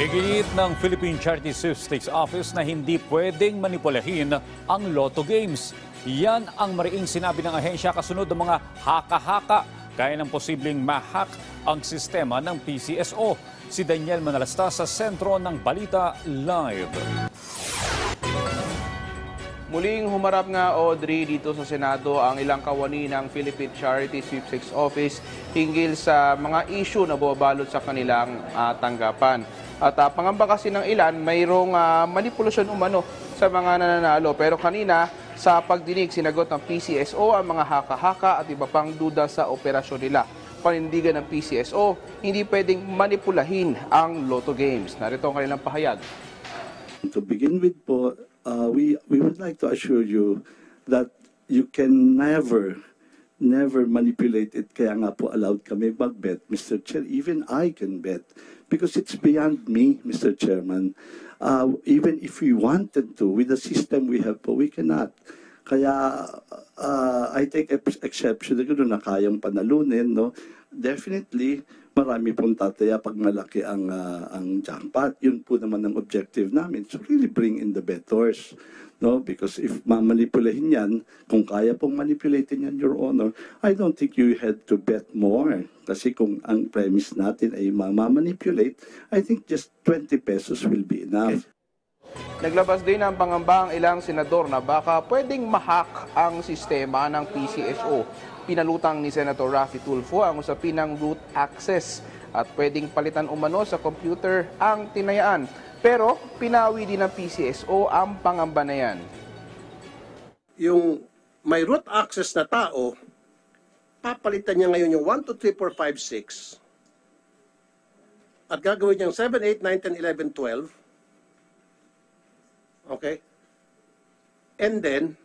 Iginit ng Philippine Charity Sweepstakes Office na hindi pwedeng manipulahin ang Lotto Games. Yan ang mariing sinabi ng ahensya kasunod ng mga haka-haka gaya ng posibleng ma-hack ang sistema ng PCSO. Si Daniel Manalasta sa sentro ng Balita Live. Muling humarap nga, Audrey, dito sa Senado ang ilang kawani ng Philippine Charity Sweepstakes Office hinggil sa mga issue na bumabalot sa kanilang tanggapan. At pangamba kasi ng ilan, mayroong manipulasyon umano sa mga nananalo. Pero kanina, sa pagdinig, sinagot ng PCSO ang mga haka-haka at iba pang duda sa operasyon nila. Panindigan ng PCSO, hindi pwedeng manipulahin ang Lotto Games. Narito ang kanilang pahayag. To begin with po, we would like to assure you that you can never manipulate it. Kaya nga po allowed kami mag-bet, Mr. Chair. Even I can bet because it's beyond me, Mr. Chairman. Even if we wanted to, with the system we have po, we cannot. Kaya I take exception na kayang panalunin, no? Definitely, marami pong tataya pag malaki ang jackpot. Yun po naman ang objective namin. So really bring in the bettors. No? Because if mamanipulahin yan, kung kaya pong manipulatin yan, Your Honor, I don't think you had to bet more. Kasi kung ang premise natin ay mamanipulate, I think just 20 pesos will be enough. Naglabas din ng pangamba ang ilang senador na baka pwedeng ma-hack ang sistema ng PCSO. Pinalutang ni Senator Raffy Tulfo ang usapin ng root access at pwedeng palitan umano sa computer ang tinayaan. Pero pinawi din ng PCSO ang pangamba na yan. Yung may root access na tao, papalitan niya ngayon yung 1, 2, 3, 4, 5, 6 at gagawin niyang 7, 8, 9, 10, 11, 12. Okay? And then,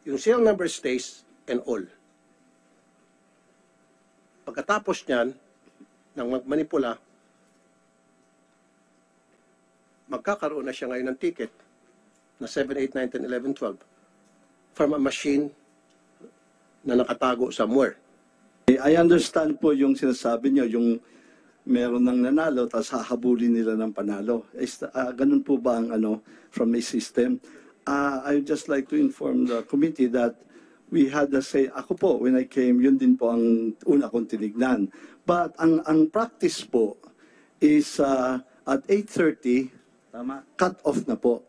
yung serial number stays and all. Pagkatapos niyan, ng magmanipula, magkakaroon na siya ngayon ng ticket na 7, 8, 9, 10, 11, 12 from a machine na nakatago somewhere. I understand po yung sinasabi niyo, yung meron ng nanalo, tapos hahabulin nila ng panalo. Ganun po ba ang from a system? I would just like to inform the committee that we had the say, ako po, when I came, yun din po ang una kong tinignan. But ang practice po is at 8:30, cut off na po.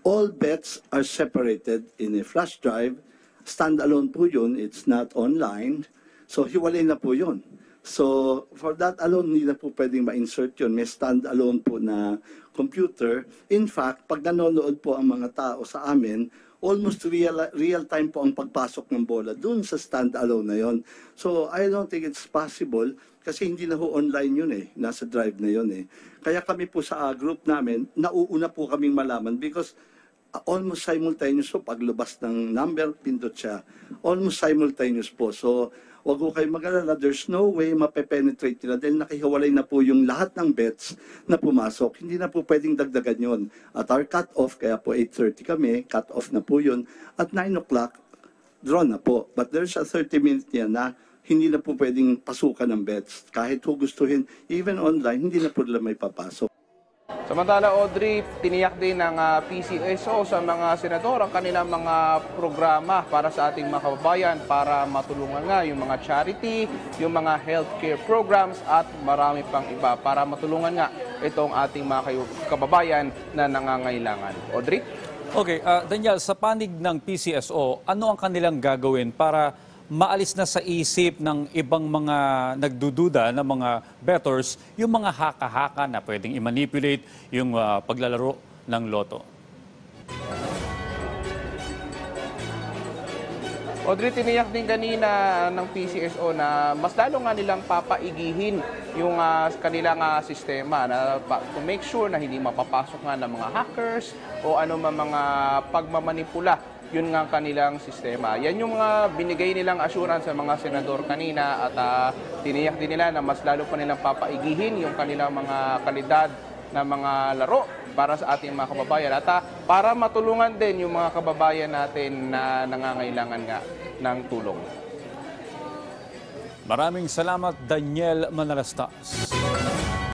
All bets are separated in a flash drive. Standalone po yun, it's not online. So hiwalay na po yun. So for that alone, hindi na po pwedeng ma-insert yun. May standalone po na computer. In fact, pag nanonood po ang mga tao sa amin, almost real time po ang pagpasok ng bola dun sa standalone na yon. So I don't think it's possible kasi hindi na ho online yun eh. Nasa drive na yun eh. Kaya kami po sa group namin, nauuna po kaming malaman because almost simultaneous po. Paglabas ng number, pindot siya. Almost simultaneous po. So wag ko kayo mag-alala, there's no way mape-penetrate nila dahil nakihiwalay na po yung lahat ng bets na pumasok. Hindi na po pwedeng dagdagan yon. At our cut-off, kaya po 8:30 kami, cut-off na po yun. At 9 o'clock, draw na po. But there's a 30-minute niya na hindi na po pwedeng pasukan ng bets. Kahit po gustuhin, even online, hindi na po nila may papasok. Samantala, Audrey, tiniyak din ng PCSO sa mga senador ang kanilang mga programa para sa ating mga kababayan para matulungan nga yung mga charity, yung mga healthcare programs at marami pang iba para matulungan nga itong ating mga kababayan na nangangailangan. Audrey? Okay, Daniel, sa panig ng PCSO, ano ang kanilang gagawin para maalis na sa isip ng ibang mga nagdududa na mga bettors, yung mga haka-haka na pwedeng i-manipulate yung paglalaro ng loto? Audrey, tiniyak din kanina ng PCSO na mas lalo nga nilang papaigihin yung kanilang sistema na to make sure na hindi mapapasok nga ng mga hackers o ano mga pagmamanipula. Yun nga kanilang sistema. Yan yung mga binigay nilang assurance sa mga senador kanina at tiniyak din nila na mas lalo pa nilang papaigihin yung kanilang mga kalidad na mga laro para sa ating mga kababayan at para matulungan din yung mga kababayan natin na nangangailangan nga ng tulong. Maraming salamat, Daniel Manalastas.